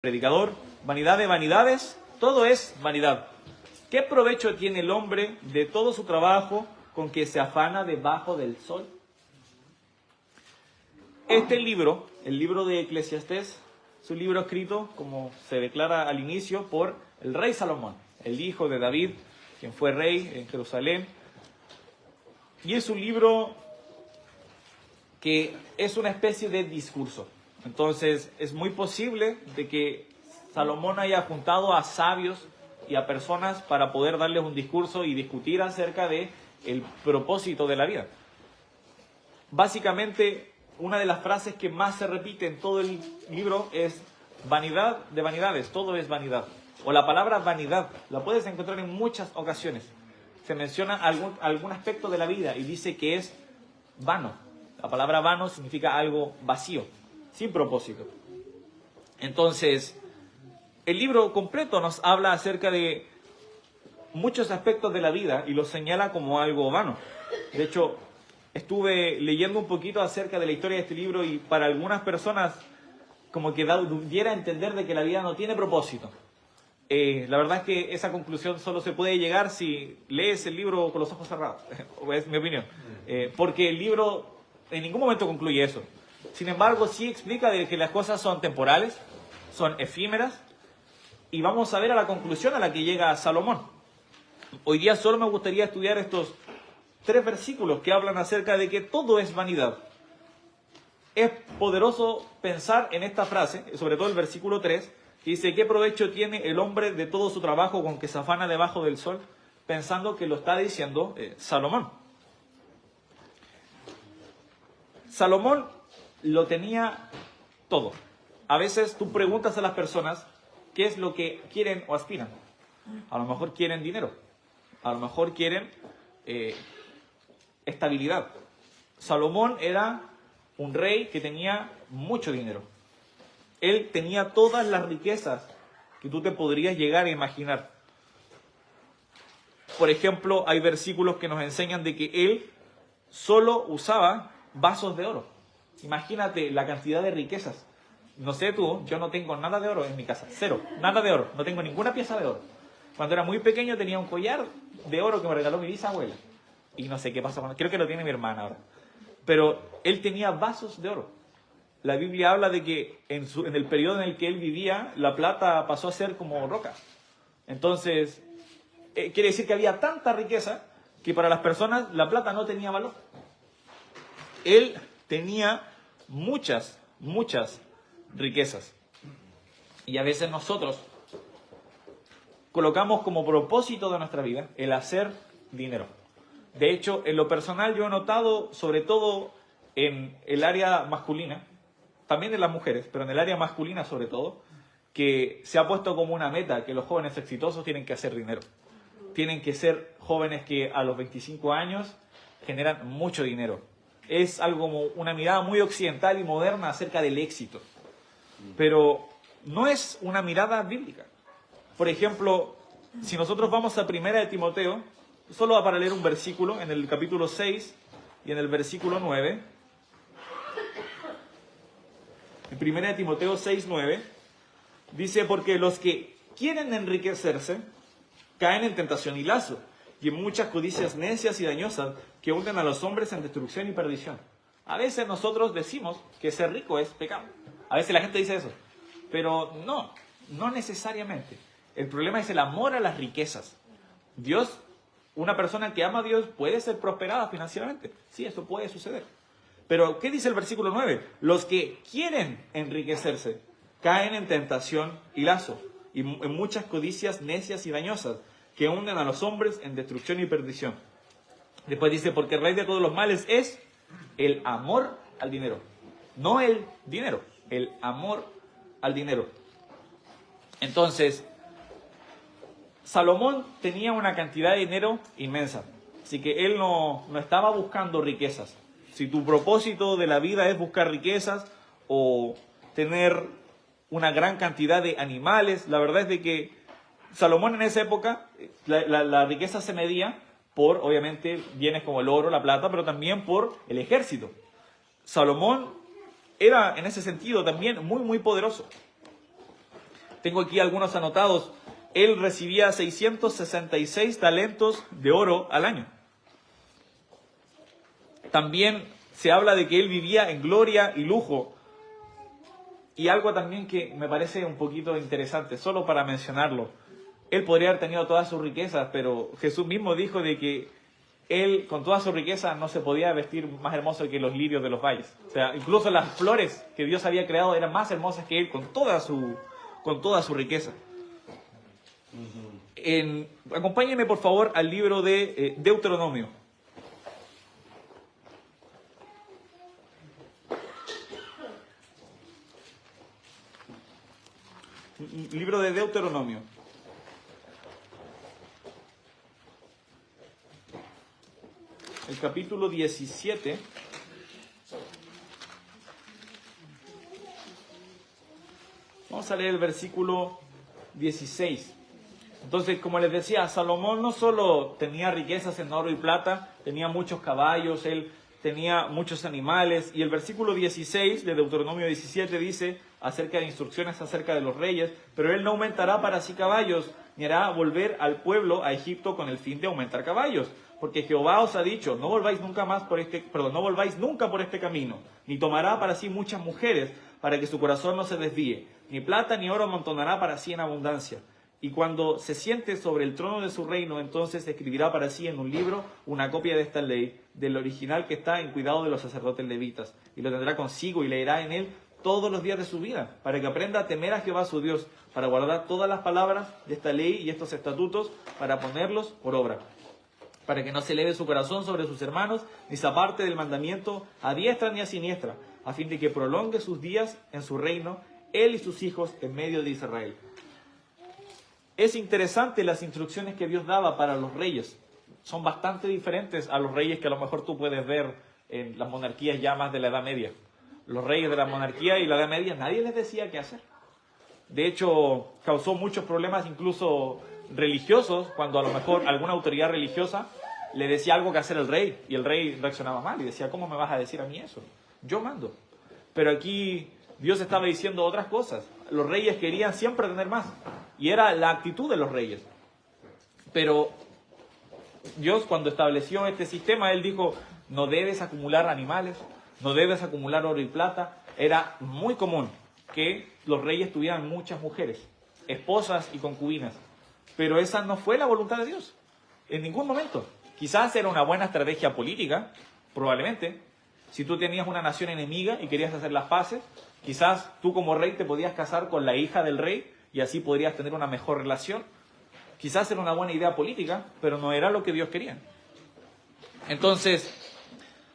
predicador, vanidad de vanidades, todo es vanidad. ¿Qué provecho tiene el hombre de todo su trabajo con que se afana debajo del sol? Este libro, el libro de Eclesiastés, es un libro escrito, como se declara al inicio, por el rey Salomón, el hijo de David, quien fue rey en Jerusalén. Y es un libro que es una especie de discurso. Entonces, es muy posible de que Salomón haya juntado a sabios y a personas para poder darles un discurso y discutir acerca de el propósito de la vida. Básicamente, una de las frases que más se repite en todo el libro es vanidad de vanidades, todo es vanidad. O la palabra vanidad, la puedes encontrar en muchas ocasiones. Se menciona algún aspecto de la vida y dice que es vano. La palabra vano significa algo vacío, sin propósito. Entonces, el libro completo nos habla acerca de muchos aspectos de la vida y los señala como algo vano. De hecho, estuve leyendo un poquito acerca de la historia de este libro y para algunas personas como que diera a entender de que la vida no tiene propósito. La verdad es que esa conclusión solo se puede llegar si lees el libro con los ojos cerrados, es mi opinión. Porque el libro en ningún momento concluye eso. Sin embargo, sí explica de que las cosas son temporales, son efímeras, y vamos a ver a la conclusión a la que llega Salomón. Hoy día solo me gustaría estudiar estos 3 versículos que hablan acerca de que todo es vanidad. Es poderoso pensar en esta frase, sobre todo el versículo 3, que dice: ¿qué provecho tiene el hombre de todo su trabajo con que se afana debajo del sol? Pensando que lo está diciendo Salomón. Salomón lo tenía todo. A veces tú preguntas a las personas qué es lo que quieren o aspiran. A lo mejor quieren dinero. A lo mejor quieren estabilidad. Salomón era un rey que tenía mucho dinero. Él tenía todas las riquezas que tú te podrías llegar a imaginar. Por ejemplo, hay versículos que nos enseñan de que él solo usaba vasos de oro. Imagínate la cantidad de riquezas. No sé tú, yo no tengo nada de oro en mi casa. Cero, nada de oro. No tengo ninguna pieza de oro. Cuando era muy pequeño tenía un collar de oro que me regaló mi bisabuela. Y no sé qué pasó con él. Creo que lo tiene mi hermana ahora. Pero él tenía vasos de oro. La Biblia habla de que en el periodo en el que él vivía, la plata pasó a ser como roca. Entonces, quiere decir que había tanta riqueza que para las personas la plata no tenía valor. Él tenía muchas riquezas. Y a veces nosotros colocamos como propósito de nuestra vida el hacer dinero. De hecho, en lo personal yo he notado, sobre todo en el área masculina, también en las mujeres, pero en el área masculina sobre todo, que se ha puesto como una meta que los jóvenes exitosos tienen que hacer dinero. Tienen que ser jóvenes que a los 25 años generan mucho dinero. Es algo como una mirada muy occidental y moderna acerca del éxito. Pero no es una mirada bíblica. Por ejemplo, si nosotros vamos a 1 de Timoteo, solo para leer un versículo, en el capítulo 6 y en el versículo 9. En 1 de Timoteo 6, 9, dice: porque los que quieren enriquecerse caen en tentación y lazo, y en muchas codicias necias y dañosas que hunden a los hombres en destrucción y perdición. A veces nosotros decimos que ser rico es pecado. A veces la gente dice eso. Pero no necesariamente. El problema es el amor a las riquezas. Dios, una persona que ama a Dios puede ser prosperada financieramente. Sí, eso puede suceder. Pero, ¿qué dice el versículo 9? Los que quieren enriquecerse caen en tentación y lazo, y en muchas codicias necias y dañosas, que hunden a los hombres en destrucción y perdición. Después dice: porque el rey de todos los males es el amor al dinero. No el dinero, el amor al dinero. Entonces, Salomón tenía una cantidad de dinero inmensa. Así que él no estaba buscando riquezas. Si tu propósito de la vida es buscar riquezas o tener una gran cantidad de animales, la verdad es de que Salomón en esa época, la riqueza se medía por, obviamente, bienes como el oro, la plata, pero también por el ejército. Salomón era, en ese sentido, también muy poderoso. Tengo aquí algunos anotados. Él recibía 666 talentos de oro al año. También se habla de que él vivía en gloria y lujo. Y algo también que me parece un poquito interesante, solo para mencionarlo. Él podría haber tenido todas sus riquezas, pero Jesús mismo dijo de que él, con toda su riqueza, no se podía vestir más hermoso que los lirios de los valles. O sea, incluso las flores que Dios había creado eran más hermosas que él con toda su riqueza. Acompáñenme, por favor, al libro de Deuteronomio. Libro de Deuteronomio. El capítulo 17. Vamos a leer el versículo 16. Entonces, como les decía, Salomón no solo tenía riquezas en oro y plata, tenía muchos caballos, él tenía muchos animales. Y el versículo 16 de Deuteronomio 17 dice acerca de instrucciones acerca de los reyes, pero él no aumentará para sí caballos, ni hará volver al pueblo a Egipto con el fin de aumentar caballos. Porque Jehová os ha dicho, no volváis nunca por este camino, ni tomará para sí muchas mujeres, para que su corazón no se desvíe, ni plata ni oro amontonará para sí en abundancia. Y cuando se siente sobre el trono de su reino, entonces escribirá para sí en un libro una copia de esta ley, del original que está en cuidado de los sacerdotes levitas, y lo tendrá consigo y leerá en él todos los días de su vida, para que aprenda a temer a Jehová su Dios, para guardar todas las palabras de esta ley y estos estatutos, para ponerlos por obra, para que no se eleve su corazón sobre sus hermanos, ni se aparte del mandamiento a diestra ni a siniestra, a fin de que prolongue sus días en su reino, él y sus hijos en medio de Israel. Es interesante las instrucciones que Dios daba para los reyes. Son bastante diferentes a los reyes que a lo mejor tú puedes ver en las monarquías ya más de la Edad Media. Los reyes de la monarquía y la Edad Media nadie les decía qué hacer. De hecho, causó muchos problemas incluso religiosos, cuando a lo mejor alguna autoridad religiosa le decía algo que hacer al rey, y el rey reaccionaba mal y decía, ¿cómo me vas a decir a mí eso? Yo mando. Pero aquí Dios estaba diciendo otras cosas. Los reyes querían siempre tener más, y era la actitud de los reyes. Pero Dios, cuando estableció este sistema, Él dijo, no debes acumular animales, no debes acumular oro y plata. Era muy común que los reyes tuvieran muchas mujeres, esposas y concubinas. Pero esa no fue la voluntad de Dios, en ningún momento. Quizás era una buena estrategia política, probablemente. Si tú tenías una nación enemiga y querías hacer las paces, quizás tú como rey te podías casar con la hija del rey y así podrías tener una mejor relación. Quizás era una buena idea política, pero no era lo que Dios quería. Entonces,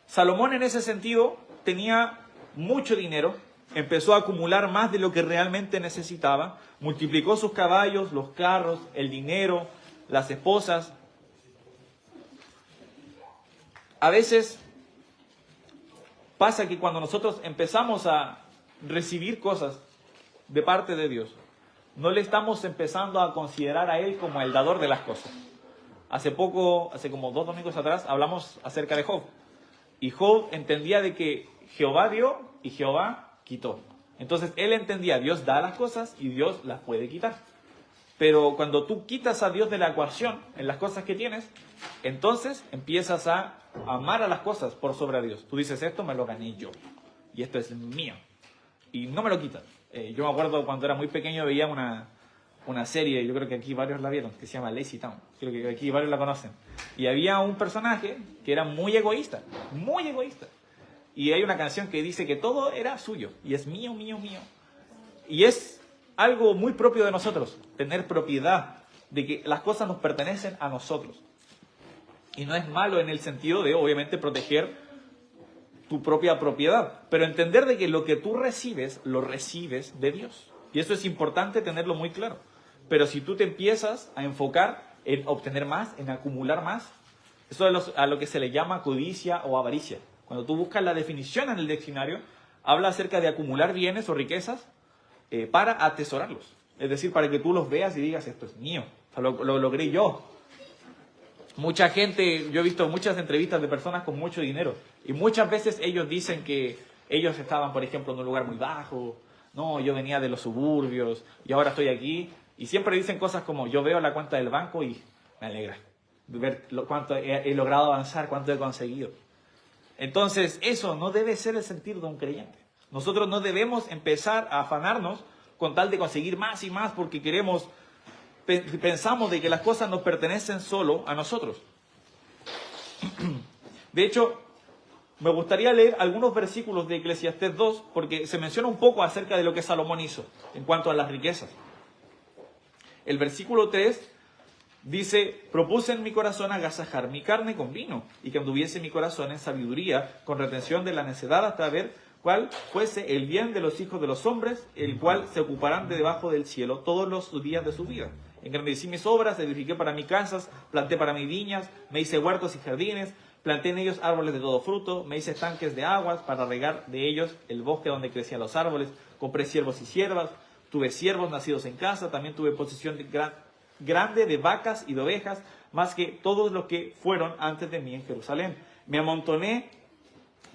Salomón en ese sentido tenía mucho dinero, empezó a acumular más de lo que realmente necesitaba, multiplicó sus caballos, los carros, el dinero, las esposas. A veces pasa que cuando nosotros empezamos a recibir cosas de parte de Dios, no le estamos empezando a considerar a Él como el dador de las cosas. Hace como 2 domingos atrás, hablamos acerca de Job. Y Job entendía de que Jehová dio y Jehová quitó. Entonces él entendía, Dios da las cosas y Dios las puede quitar. Pero cuando tú quitas a Dios de la ecuación en las cosas que tienes, entonces empiezas a amar a las cosas por sobre a Dios. Tú dices, esto me lo gané yo y esto es mío. Y no me lo quitan. Yo me acuerdo cuando era muy pequeño veía una serie, yo creo que aquí varios la vieron, que se llama Lazy Town. Creo que aquí varios la conocen. Y había un personaje que era muy egoísta, muy egoísta. Y hay una canción que dice que todo era suyo y es mío, mío, mío. Y es algo muy propio de nosotros, tener propiedad, de que las cosas nos pertenecen a nosotros. Y no es malo en el sentido de, obviamente, proteger tu propia propiedad, pero entender de que lo que tú recibes, lo recibes de Dios. Y eso es importante tenerlo muy claro. Pero si tú te empiezas a enfocar en obtener más, en acumular más, eso es a lo que se le llama codicia o avaricia. Cuando tú buscas la definición en el diccionario, habla acerca de acumular bienes o riquezas para atesorarlos. Es decir, para que tú los veas y digas, esto es mío, o sea, lo logré yo. Mucha gente, yo he visto muchas entrevistas de personas con mucho dinero y muchas veces ellos dicen que ellos estaban, por ejemplo, en un lugar muy bajo, no, yo venía de los suburbios y ahora estoy aquí. Y siempre dicen cosas como, yo veo la cuenta del banco y me alegra ver cuánto he logrado avanzar, cuánto he conseguido. Entonces, eso no debe ser el sentir de un creyente. Nosotros no debemos empezar a afanarnos con tal de conseguir más y más porque pensamos de que las cosas nos pertenecen solo a nosotros. De hecho, me gustaría leer algunos versículos de Eclesiastés 2 porque se menciona un poco acerca de lo que Salomón hizo en cuanto a las riquezas. El versículo 3 dice, propuse en mi corazón agasajar mi carne con vino y que anduviese mi corazón en sabiduría con retención de la necedad hasta ver cuál fuese el bien de los hijos de los hombres, el cual se ocuparán de debajo del cielo todos los días de su vida. Engrandecí mis obras, edifiqué para mí casas, planté para mí viñas, me hice huertos y jardines, planté en ellos árboles de todo fruto, me hice estanques de aguas para regar de ellos el bosque donde crecían los árboles, compré siervos y siervas, tuve siervos nacidos en casa, también tuve posesión grande de vacas y de ovejas, más que todos los que fueron antes de mí en Jerusalén. Me amontoné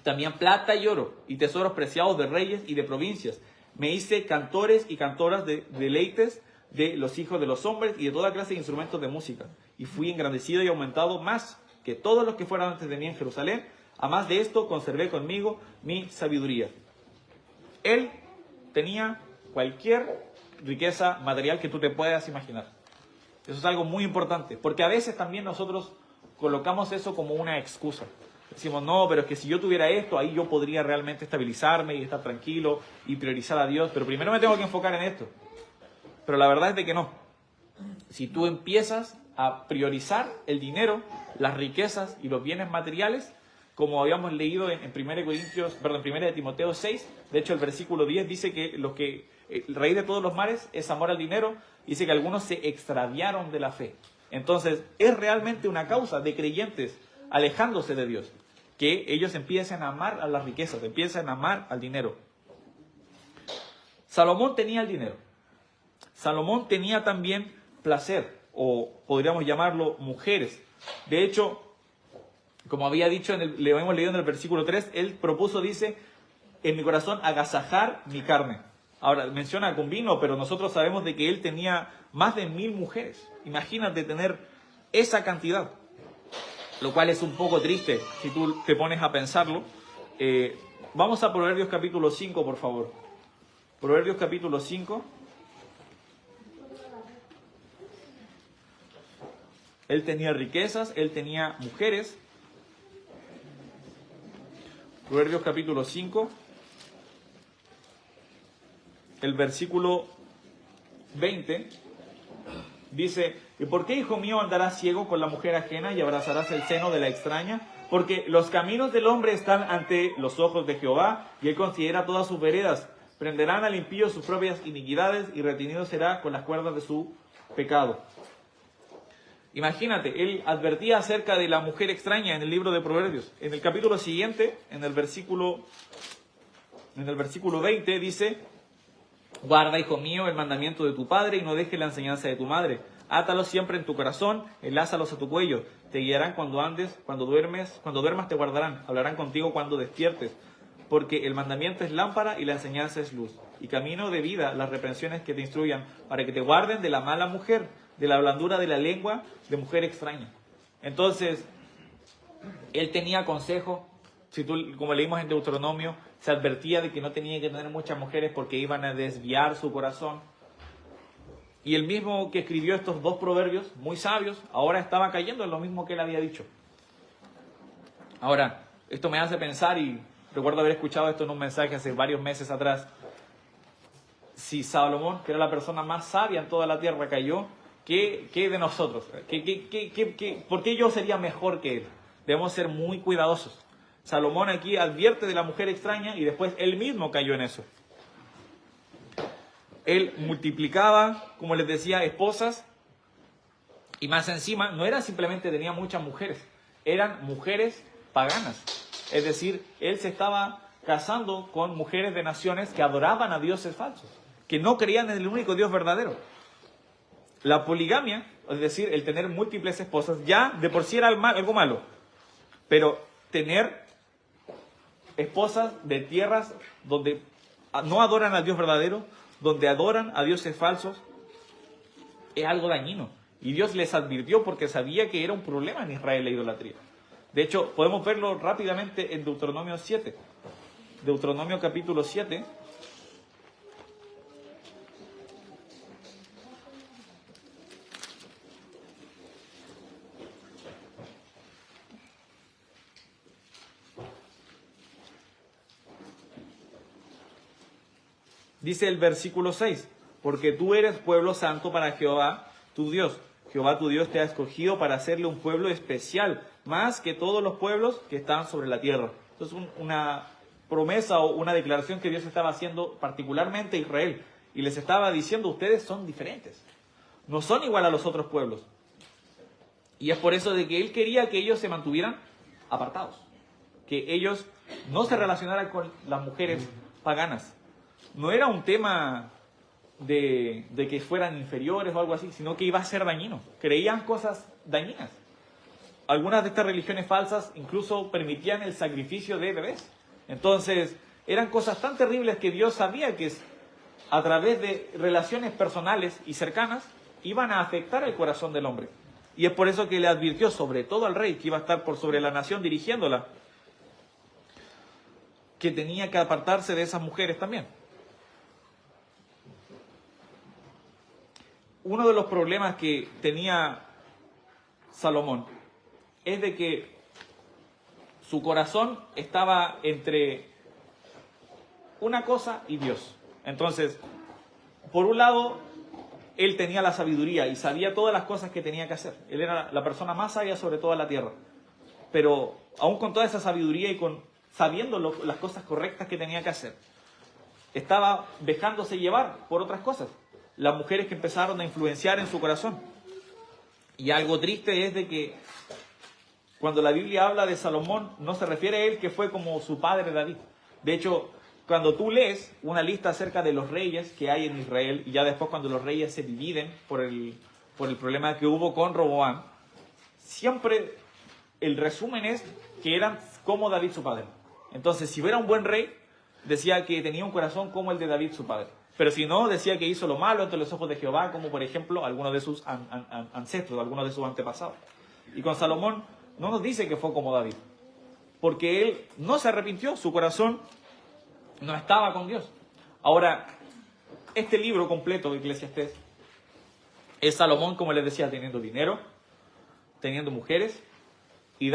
también plata y oro, y tesoros preciados de reyes y de provincias. Me hice cantores y cantoras de deleites de los hijos de los hombres y de toda clase de instrumentos de música. Y fui engrandecido y aumentado más que todos los que fueron antes de mí en Jerusalén. A más de esto, conservé conmigo mi sabiduría. Él tenía cualquier riqueza material que tú te puedas imaginar. Eso es algo muy importante, porque a veces también nosotros colocamos eso como una excusa. Decimos, no, pero es que si yo tuviera esto, ahí yo podría realmente estabilizarme y estar tranquilo y priorizar a Dios, pero primero me tengo que enfocar en esto. Pero la verdad es de que no. Si tú empiezas a priorizar el dinero, las riquezas y los bienes materiales, como habíamos leído en 1 de Timoteo 6, de hecho el versículo 10 dice que el raíz de todos los males es amor al dinero, dice que algunos se extraviaron de la fe. Entonces, es realmente una causa de creyentes alejándose de Dios, que ellos empiecen a amar a las riquezas, empiecen a amar al dinero. Salomón tenía el dinero. Salomón tenía también placer, o podríamos llamarlo mujeres. De hecho, como había dicho, le hemos leído en el versículo 3, él propuso, dice, en mi corazón agasajar mi carne. Ahora, menciona con vino, pero nosotros sabemos de que él tenía más de 1000 mujeres. Imagínate tener esa cantidad, lo cual es un poco triste si tú te pones a pensarlo. Vamos a Proverbios capítulo 5, por favor. Proverbios capítulo 5. Él tenía riquezas, él tenía mujeres. Proverbios capítulo 5. El versículo 20 dice, ¿y por qué, hijo mío, andarás ciego con la mujer ajena y abrazarás el seno de la extraña? Porque los caminos del hombre están ante los ojos de Jehová, y él considera todas sus veredas. Prenderán al impío sus propias iniquidades, y retenido será con las cuerdas de su pecado. Imagínate, él advertía acerca de la mujer extraña en el libro de Proverbios. En el capítulo siguiente, en el versículo 20, dice, guarda, hijo mío, el mandamiento de tu padre y no dejes la enseñanza de tu madre. Átalos siempre en tu corazón, enlázalos a tu cuello. Te guiarán cuando andes, cuando duermas te guardarán. Hablarán contigo cuando despiertes. Porque el mandamiento es lámpara y la enseñanza es luz. Y camino de vida las reprensiones que te instruyan, para que te guarden de la mala mujer, de la blandura de la lengua de mujer extraña. Entonces, él tenía consejo. Si tú, como leímos en Deuteronomio, se advertía de que no tenía que tener muchas mujeres porque iban a desviar su corazón. Y el mismo que escribió estos 2 proverbios, muy sabios, ahora estaba cayendo en lo mismo que él había dicho. Ahora, esto me hace pensar, y recuerdo haber escuchado esto en un mensaje hace varios meses atrás. Si Salomón, que era la persona más sabia en toda la tierra, cayó, ¿qué de nosotros? ¿Por qué yo sería mejor que él? Debemos ser muy cuidadosos. Salomón aquí advierte de la mujer extraña y después él mismo cayó en eso. Él multiplicaba, como les decía, esposas, y más encima no era simplemente tenía muchas mujeres, eran mujeres paganas. Es decir, él se estaba casando con mujeres de naciones que adoraban a dioses falsos, que no creían en el único Dios verdadero. La poligamia, es decir, el tener múltiples esposas, ya de por sí era algo malo, pero tener esposas de tierras donde no adoran al Dios verdadero, donde adoran a dioses falsos, es algo dañino. Y Dios les advirtió porque sabía que era un problema en Israel la idolatría. De hecho, podemos verlo rápidamente en Deuteronomio 7. Deuteronomio capítulo 7. Dice el versículo 6, porque tú eres pueblo santo para Jehová tu Dios. Jehová tu Dios te ha escogido para hacerle un pueblo especial, más que todos los pueblos que están sobre la tierra. Entonces una promesa o una declaración que Dios estaba haciendo particularmente a Israel. Y les estaba diciendo, ustedes son diferentes. No son igual a los otros pueblos. Y es por eso de que Él quería que ellos se mantuvieran apartados. Que ellos no se relacionaran con las mujeres paganas. No era un tema de que fueran inferiores o algo así, sino que iba a ser dañino. Creían cosas dañinas. Algunas de estas religiones falsas incluso permitían el sacrificio de bebés. Entonces, eran cosas tan terribles que Dios sabía que a través de relaciones personales y cercanas iban a afectar el corazón del hombre. Y es por eso que le advirtió, sobre todo al rey, que iba a estar por sobre la nación dirigiéndola, que tenía que apartarse de esas mujeres también. Uno de los problemas que tenía Salomón es de que su corazón estaba entre una cosa y Dios. Entonces, por un lado, él tenía la sabiduría y sabía todas las cosas que tenía que hacer. Él era la persona más sabia sobre toda la tierra. Pero aún con toda esa sabiduría y sabiendo las cosas correctas que tenía que hacer, estaba dejándose llevar por otras cosas. Las mujeres que empezaron a influenciar en su corazón. Y algo triste es de que cuando la Biblia habla de Salomón, no se refiere a él que fue como su padre David. De hecho, cuando tú lees una lista acerca de los reyes que hay en Israel, y ya después cuando los reyes se dividen por el problema que hubo con Roboam, siempre el resumen es que eran como David su padre. Entonces, si hubiera un buen rey, decía que tenía un corazón como el de David su padre. Pero si no, decía que hizo lo malo ante los ojos de Jehová, como por ejemplo algunos de sus ancestros, algunos de sus antepasados. Y con Salomón no nos dice que fue como David, porque él no se arrepintió, su corazón no estaba con Dios. Ahora, este libro completo de Eclesiastés es Salomón, como les decía, teniendo dinero, teniendo mujeres y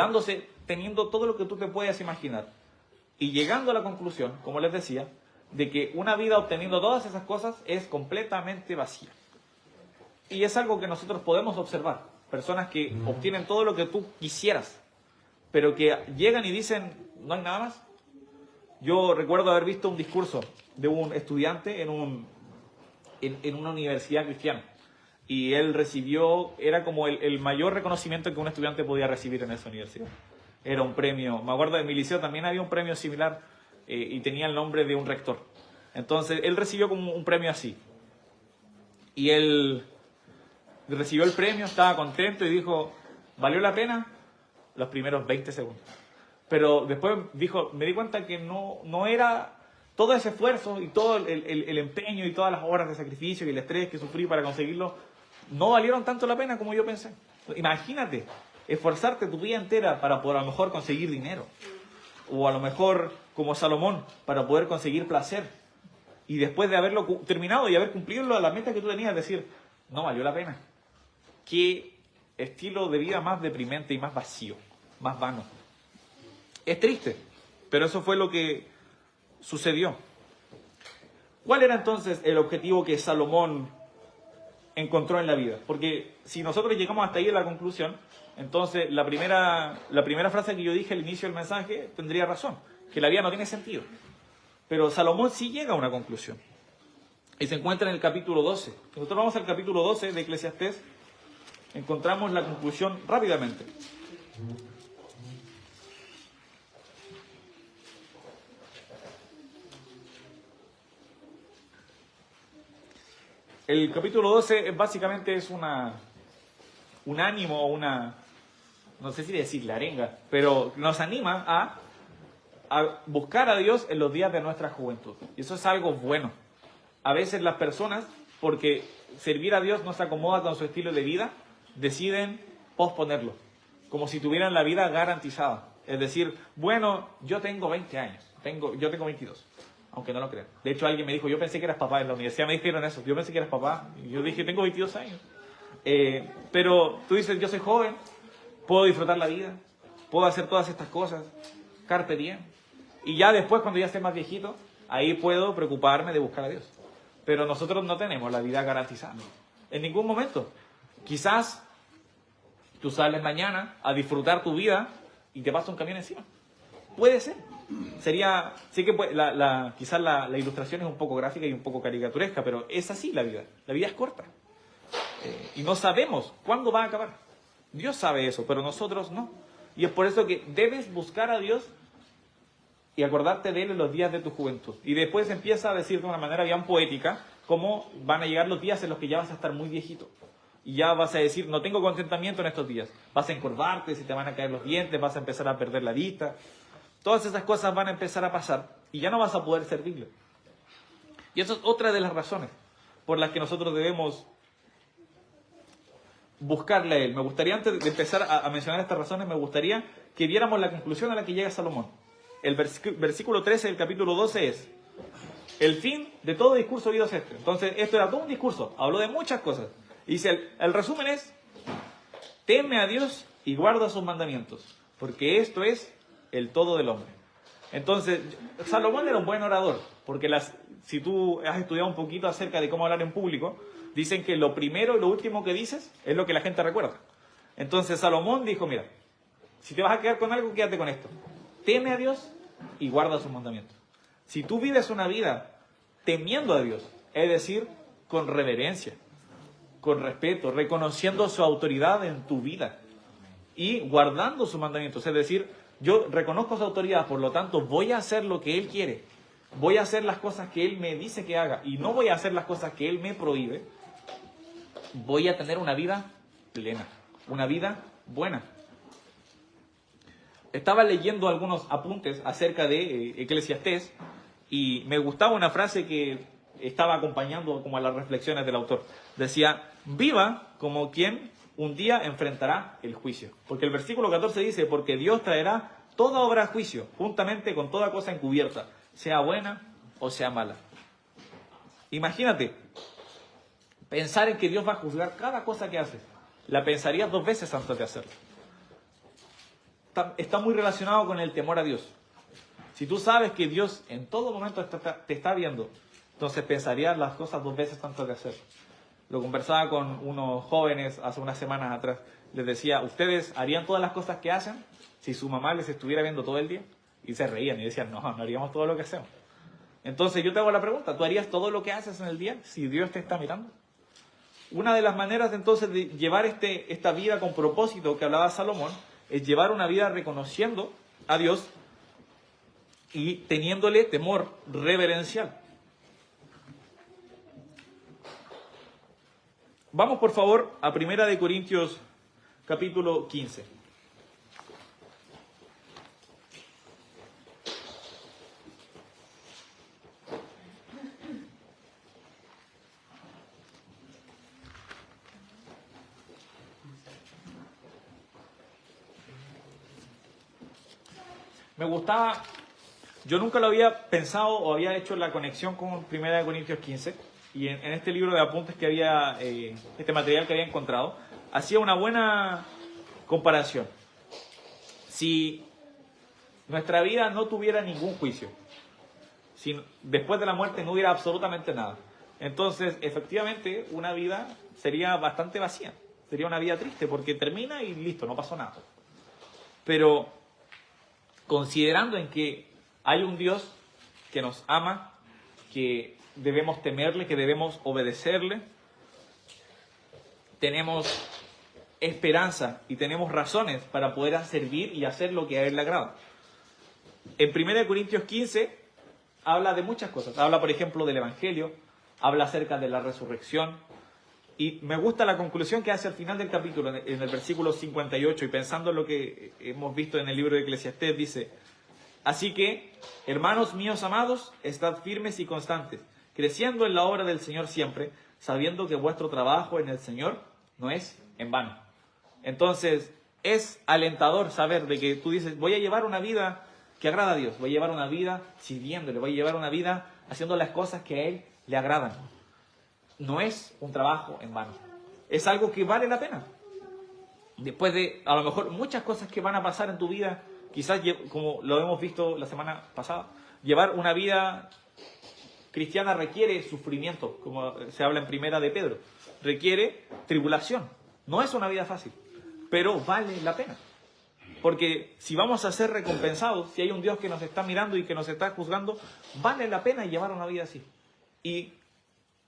teniendo todo lo que tú te puedas imaginar. Y llegando a la conclusión, como les decía, de que una vida obteniendo todas esas cosas es completamente vacía. Y es algo que nosotros podemos observar. Personas que obtienen todo lo que tú quisieras, pero que llegan y dicen, no hay nada más. Yo recuerdo haber visto un discurso de un estudiante en una universidad cristiana. Y él recibió, era como el mayor reconocimiento que un estudiante podía recibir en esa universidad. Era un premio. Me acuerdo de mi liceo también había un premio similar. Y tenía el nombre de un rector. Entonces, él recibió como un premio así. Y él recibió el premio, estaba contento y dijo, ¿valió la pena? Los primeros 20 segundos. Pero después dijo, me di cuenta que no era todo ese esfuerzo y todo el empeño y todas las horas de sacrificio y el estrés que sufrí para conseguirlo, no valieron tanto la pena como yo pensé. Imagínate, esforzarte tu vida entera para poder a lo mejor conseguir dinero. O a lo mejor, como Salomón, para poder conseguir placer. Y después de haberlo terminado y haber cumplido la meta que tú tenías, decir, no valió la pena. Qué estilo de vida más deprimente y más vacío, más vano. Es triste, pero eso fue lo que sucedió. ¿Cuál era entonces el objetivo que Salomón encontró en la vida? Porque si nosotros llegamos hasta ahí en la conclusión, entonces la primera frase que yo dije al inicio del mensaje tendría razón, que la vida no tiene sentido. Pero Salomón sí llega a una conclusión. Y se encuentra en el capítulo 12. Nosotros vamos al capítulo 12 de Eclesiastés, encontramos la conclusión rápidamente. El capítulo 12 básicamente es un ánimo, no sé si decir la arenga, pero nos anima a buscar a Dios en los días de nuestra juventud. Y eso es algo bueno. A veces las personas, porque servir a Dios no se acomoda con su estilo de vida, deciden posponerlo, como si tuvieran la vida garantizada. Es decir, bueno, yo tengo 20 años, yo tengo 22, aunque no lo crean. De hecho, alguien me dijo, yo pensé que eras papá en la universidad, me dijeron eso, yo pensé que eras papá, y yo dije, tengo 22 años. Pero tú dices, yo soy joven, puedo disfrutar la vida, puedo hacer todas estas cosas, carpe diem. Y ya después, cuando ya esté más viejito, ahí puedo preocuparme de buscar a Dios. Pero nosotros no tenemos la vida garantizada, en ningún momento. Quizás tú sales mañana a disfrutar tu vida y te pasa un camión encima. Puede ser. Sí que quizás la ilustración es un poco gráfica y un poco caricaturesca, pero es así la vida. La vida es corta. Y no sabemos cuándo va a acabar. Dios sabe eso, pero nosotros no. Y es por eso que debes buscar a Dios y acordarte de Él en los días de tu juventud. Y después empieza a decir de una manera bien poética cómo van a llegar los días en los que ya vas a estar muy viejito. Y ya vas a decir, no tengo contentamiento en estos días. Vas a encorvarte, se te van a caer los dientes, vas a empezar a perder la vista. Todas esas cosas van a empezar a pasar y ya no vas a poder servirle. Y eso es otra de las razones por las que nosotros debemos buscarle a Él. Me gustaría, antes de empezar a mencionar estas razones, me gustaría que viéramos la conclusión a la que llega Salomón. El versículo 13 del capítulo 12 es: el fin de todo discurso oído es este. Entonces, esto era todo un discurso, habló de muchas cosas. Y dice, el resumen es: teme a Dios y guarda sus mandamientos, porque esto es el todo del hombre. Entonces, Salomón era un buen orador, porque si tú has estudiado un poquito acerca de cómo hablar en público, dicen que lo primero y lo último que dices es lo que la gente recuerda. Entonces Salomón dijo, mira, si te vas a quedar con algo, quédate con esto: teme a Dios y guarda sus mandamientos. Si tú vives una vida temiendo a Dios, es decir, con reverencia, con respeto, reconociendo su autoridad en tu vida y guardando sus mandamientos, es decir, yo reconozco su autoridad, por lo tanto voy a hacer lo que Él quiere, voy a hacer las cosas que Él me dice que haga y no voy a hacer las cosas que Él me prohíbe, voy a tener una vida plena, una vida buena. Estaba leyendo algunos apuntes acerca de Eclesiastés y me gustaba una frase que estaba acompañando como a las reflexiones del autor. Decía, viva como quien un día enfrentará el juicio. Porque el versículo 14 dice, porque Dios traerá toda obra a juicio, juntamente con toda cosa encubierta, sea buena o sea mala. Imagínate, pensar en que Dios va a juzgar cada cosa que haces. La pensarías 2 veces antes de hacerlo. Está muy relacionado con el temor a Dios. Si tú sabes que Dios en todo momento te está viendo, entonces pensarías las cosas 2 veces antes de hacerlo. Lo conversaba con unos jóvenes hace unas semanas atrás. Les decía, ¿ustedes harían todas las cosas que hacen si su mamá les estuviera viendo todo el día? Y se reían y decían, no haríamos todo lo que hacemos. Entonces yo te hago la pregunta, ¿tú harías todo lo que haces en el día si Dios te está mirando? Una de las maneras entonces de llevar esta vida con propósito que hablaba Salomón es llevar una vida reconociendo a Dios y teniéndole temor reverencial. Vamos por favor a 1 Corintios capítulo 15. Me gustaba, yo nunca lo había pensado o había hecho la conexión con 1 Corintios 15 y en este libro de apuntes que había, este material que había encontrado, hacía una buena comparación. Si nuestra vida no tuviera ningún juicio, si después de la muerte no hubiera absolutamente nada, entonces efectivamente una vida sería bastante vacía, sería una vida triste porque termina y listo, no pasó nada. Pero considerando en que hay un Dios que nos ama, que debemos temerle, que debemos obedecerle, tenemos esperanza y tenemos razones para poder servir y hacer lo que a Él le agrada. En 1 Corintios 15 habla de muchas cosas. Habla, por ejemplo, del Evangelio, habla acerca de la resurrección. Y me gusta la conclusión que hace al final del capítulo, en el versículo 58, y pensando en lo que hemos visto en el libro de Eclesiastés, dice, Así que, hermanos míos amados, estad firmes y constantes, creciendo en la obra del Señor siempre, sabiendo que vuestro trabajo en el Señor no es en vano. Entonces, es alentador saber de que tú dices, voy a llevar una vida que agrada a Dios, voy a llevar una vida sirviéndole, voy a llevar una vida haciendo las cosas que a Él le agradan. No es un trabajo en vano, es algo que vale la pena. Después de, a lo mejor, muchas cosas que van a pasar en tu vida, quizás, como lo hemos visto la semana pasada, llevar una vida cristiana requiere sufrimiento, como se habla en Primera de Pedro, requiere tribulación. No es una vida fácil, pero vale la pena. Porque si vamos a ser recompensados, si hay un Dios que nos está mirando y que nos está juzgando, vale la pena llevar una vida así. Y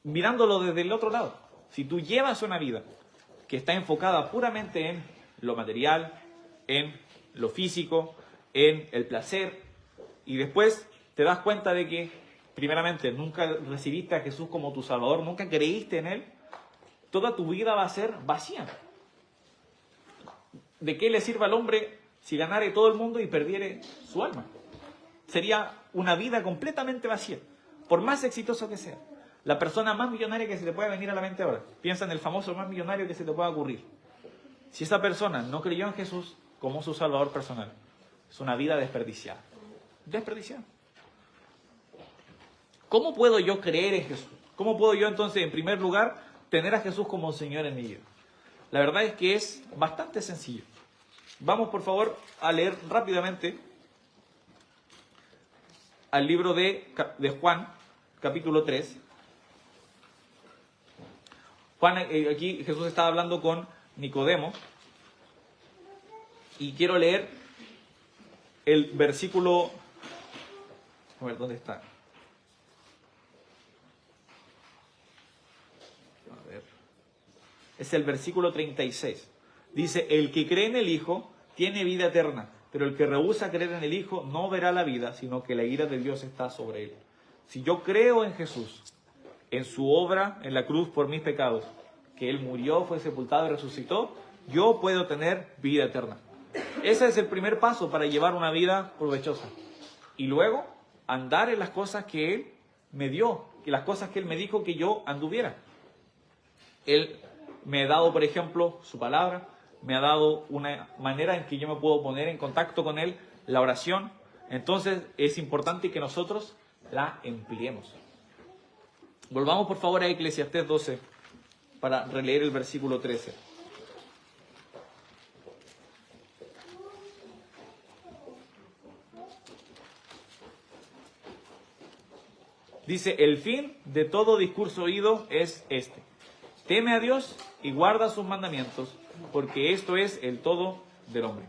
mirándolo desde el otro lado, si tú llevas una vida que está enfocada puramente en lo material, en lo físico, en el placer, y después te das cuenta de que, primeramente, nunca recibiste a Jesús como tu Salvador, nunca creíste en Él, toda tu vida va a ser vacía. ¿De qué le sirve al hombre si ganare todo el mundo y perdiere su alma? Sería una vida completamente vacía, por más exitoso que sea. La persona más millonaria que se te pueda venir a la mente ahora, piensa en el famoso más millonario que se te pueda ocurrir. Si esa persona no creyó en Jesús como su Salvador personal, es una vida desperdiciada. Desperdiciada. ¿Cómo puedo yo creer en Jesús? ¿Cómo puedo yo entonces, en primer lugar, tener a Jesús como Señor en mi vida? La verdad es que es bastante sencillo. Vamos, por favor, a leer rápidamente al libro de Juan, capítulo 3. Juan, aquí Jesús estaba hablando con Nicodemo. Y quiero leer el versículo... A ver, ¿dónde está? A ver. Es el versículo 36. Dice, el que cree en el Hijo tiene vida eterna, pero el que rehúsa creer en el Hijo no verá la vida, sino que la ira de Dios está sobre él. Si yo creo en Jesús, en su obra en la cruz por mis pecados, que Él murió, fue sepultado y resucitó, yo puedo tener vida eterna. Ese es el primer paso para llevar una vida provechosa. Y luego, andar en las cosas que Él me dio, y las cosas que Él me dijo que yo anduviera. Él me ha dado, por ejemplo, su palabra, me ha dado una manera en que yo me puedo poner en contacto con Él, la oración. Entonces es importante que nosotros la empleemos. Volvamos por favor a Eclesiastés 12 para releer el versículo 13. Dice, el fin de todo discurso oído es este: teme a Dios y guarda sus mandamientos, porque esto es el todo del hombre.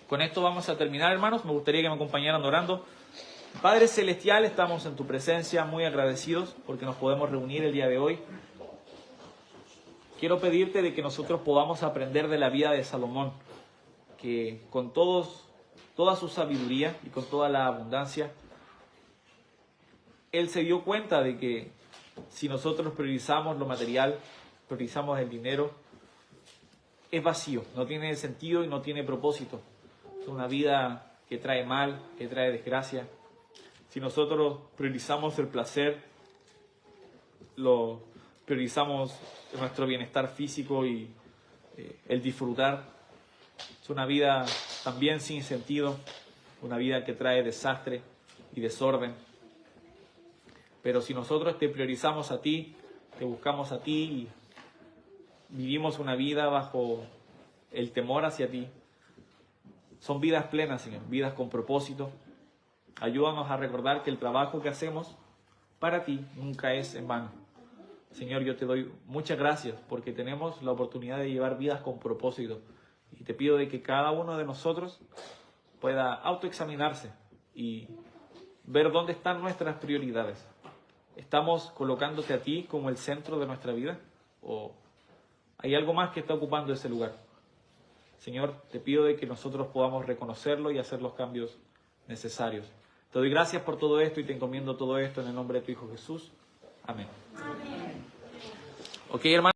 Con esto vamos a terminar, hermanos. Me gustaría que me acompañaran orando. Padre Celestial, estamos en tu presencia muy agradecidos porque nos podemos reunir el día de hoy. Quiero pedirte de que nosotros podamos aprender de la vida de Salomón, que con toda su sabiduría y con toda la abundancia, él se dio cuenta de que si nosotros priorizamos lo material, priorizamos el dinero, es vacío, no tiene sentido y no tiene propósito. Es una vida que trae mal, que trae desgracia. Si nosotros priorizamos el placer, priorizamos nuestro bienestar físico y el disfrutar, es una vida también sin sentido, una vida que trae desastre y desorden. Pero si nosotros te priorizamos a ti, te buscamos a ti y vivimos una vida bajo el temor hacia ti, son vidas plenas, Señor, vidas con propósito. Ayúdanos a recordar que el trabajo que hacemos para ti nunca es en vano. Señor, yo te doy muchas gracias porque tenemos la oportunidad de llevar vidas con propósito. Y te pido de que cada uno de nosotros pueda autoexaminarse y ver dónde están nuestras prioridades. ¿Estamos colocándote a ti como el centro de nuestra vida? ¿O hay algo más que está ocupando ese lugar? Señor, te pido de que nosotros podamos reconocerlo y hacer los cambios necesarios. Te doy gracias por todo esto y te encomiendo todo esto en el nombre de tu Hijo Jesús. Amén. Ok, hermano.